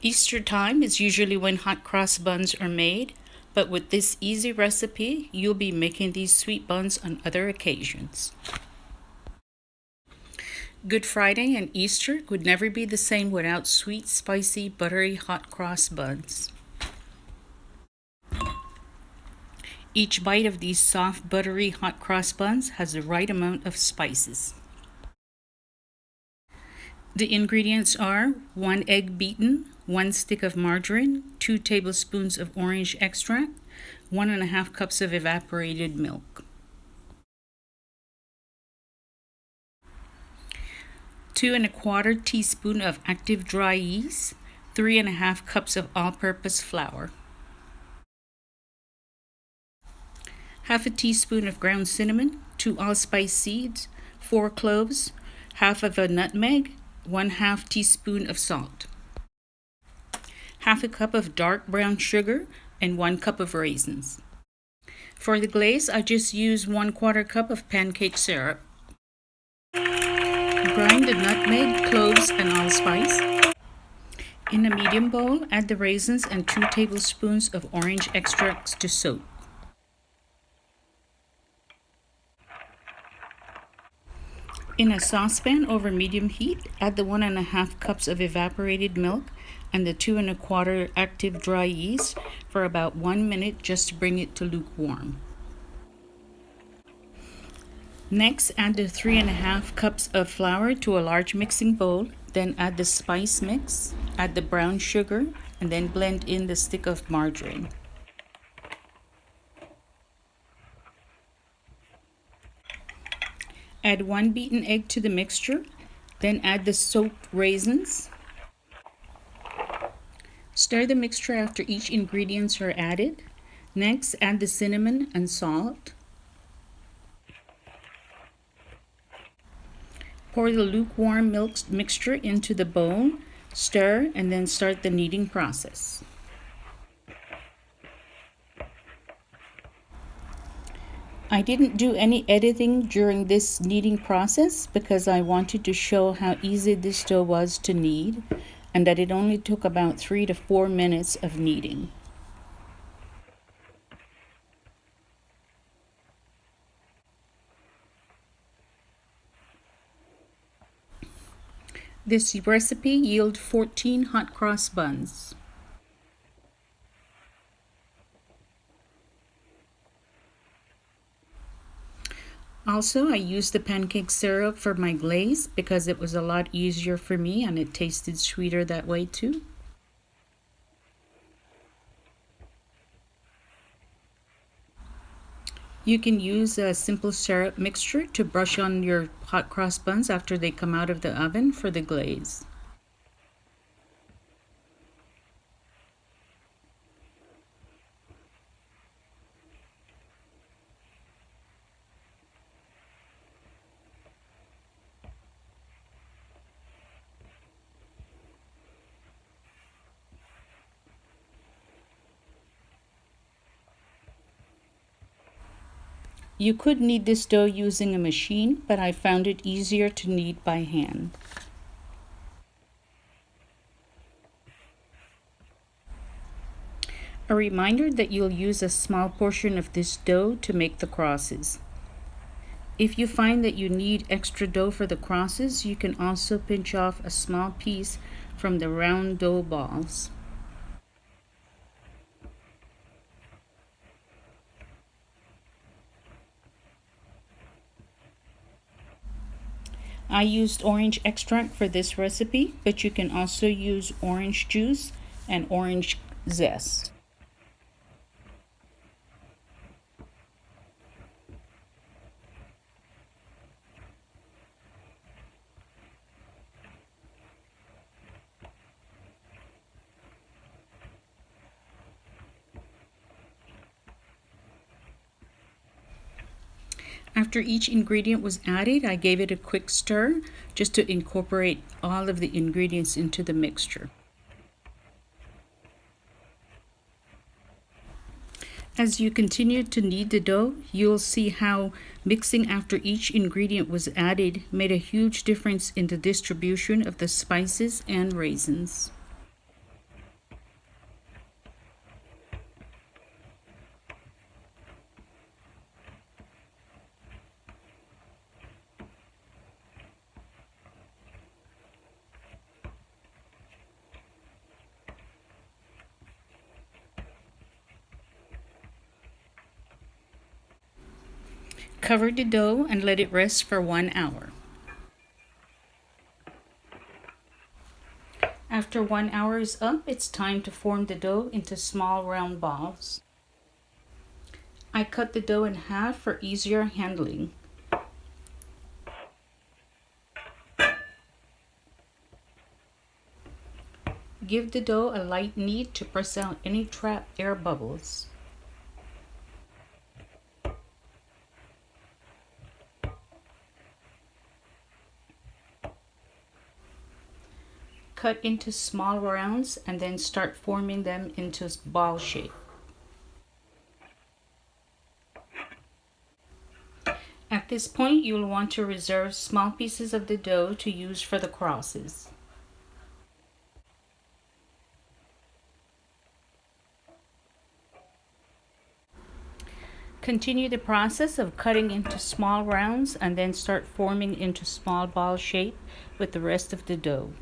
Easter time is usually when hot cross buns are made, but with this easy recipe, you'll be making these sweet buns on other occasions. Good Friday and Easter would never be the same without sweet, spicy, buttery hot cross buns. Each bite of these soft, buttery hot cross buns has the right amount of spices. The ingredients are 1 egg beaten, 1 stick of margarine, 2 tablespoons of orange extract, 1.5 cups of evaporated milk. 2.25 teaspoons of active dry yeast, 3.5 cups of all-purpose flour. Half a teaspoon of ground cinnamon, 2 allspice seeds, 4 cloves, half of a nutmeg, 1/2 teaspoon of salt, half a cup of dark brown sugar, and 1 cup of raisins. For the glaze, I just use 1/4 cup of pancake syrup. Grind the nutmeg, cloves, and allspice. In a medium bowl, add the raisins and 2 tablespoons of orange extracts to soak. In a saucepan over medium heat, add the 1.5 cups of evaporated milk and the 2.25 active dry yeast for about 1 minute just to bring it to lukewarm. Next, add the 3.5 cups of flour to a large mixing bowl, then add the spice mix, add the brown sugar, and then blend in the stick of margarine. Add 1 beaten egg to the mixture, then add the soaked raisins. Stir the mixture after each ingredients are added. Next, add the cinnamon and salt. Pour the lukewarm milk mixture into the bowl, stir, and then start the kneading process. I didn't do any editing during this kneading process because I wanted to show how easy this dough was to knead and that it only took about 3 to 4 minutes of kneading. This recipe yielded 14 hot cross buns. Also, I used the pancake syrup for my glaze because it was a lot easier for me and it tasted sweeter that way too. You can use a simple syrup mixture to brush on your hot cross buns after they come out of the oven for the glaze. You could knead this dough using a machine, but I found it easier to knead by hand. A reminder that you'll use a small portion of this dough to make the crosses. If you find that you need extra dough for the crosses, you can also pinch off a small piece from the round dough balls. I used orange extract for this recipe, but you can also use orange juice and orange zest. After each ingredient was added, I gave it a quick stir just to incorporate all of the ingredients into the mixture. As you continue to knead the dough, you'll see how mixing after each ingredient was added made a huge difference in the distribution of the spices and raisins. Cover the dough and let it rest for 1 hour. After 1 hour is up, it's time to form the dough into small round balls. I cut the dough in half for easier handling. Give the dough a light knead to press out any trapped air bubbles. Cut into small rounds and then start forming them into ball shape. At this point, you'll want to reserve small pieces of the dough to use for the crosses. Continue the process of cutting into small rounds and then start forming into small ball shape with the rest of the dough.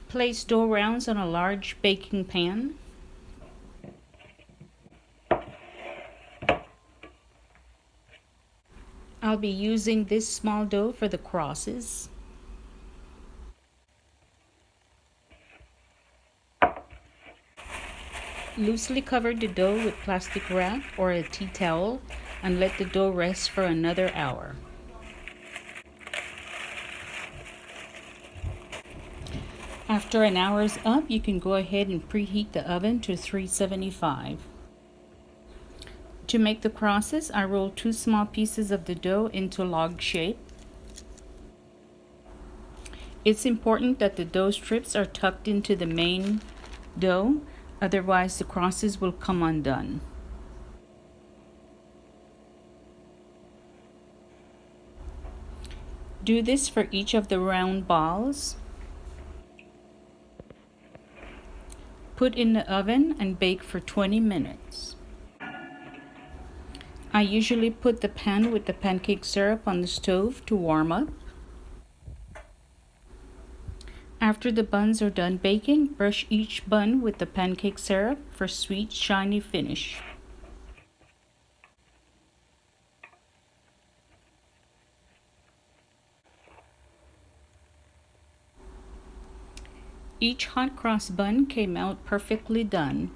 Place dough rounds on a large baking pan. I'll be using this small dough for the crosses. Loosely cover the dough with plastic wrap or a tea towel and let the dough rest for another hour. After an hour is up, you can go ahead and preheat the oven to 375. To make the crosses, I roll 2 small pieces of the dough into log shape. It's important that the dough strips are tucked into the main dough, otherwise the crosses will come undone. Do this for each of the round balls. Put in the oven and bake for 20 minutes. I usually put the pan with the pancake syrup on the stove to warm up. After the buns are done baking, brush each bun with the pancake syrup for sweet, shiny finish. Each hot cross bun came out perfectly done.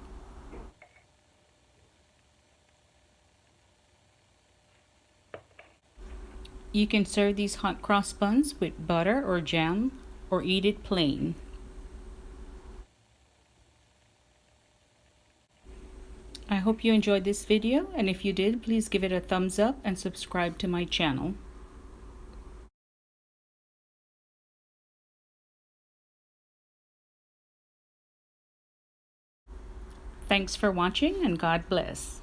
You can serve these hot cross buns with butter or jam or eat it plain. I hope you enjoyed this video, and if you did, please give it a thumbs up and subscribe to my channel. Thanks for watching and God bless.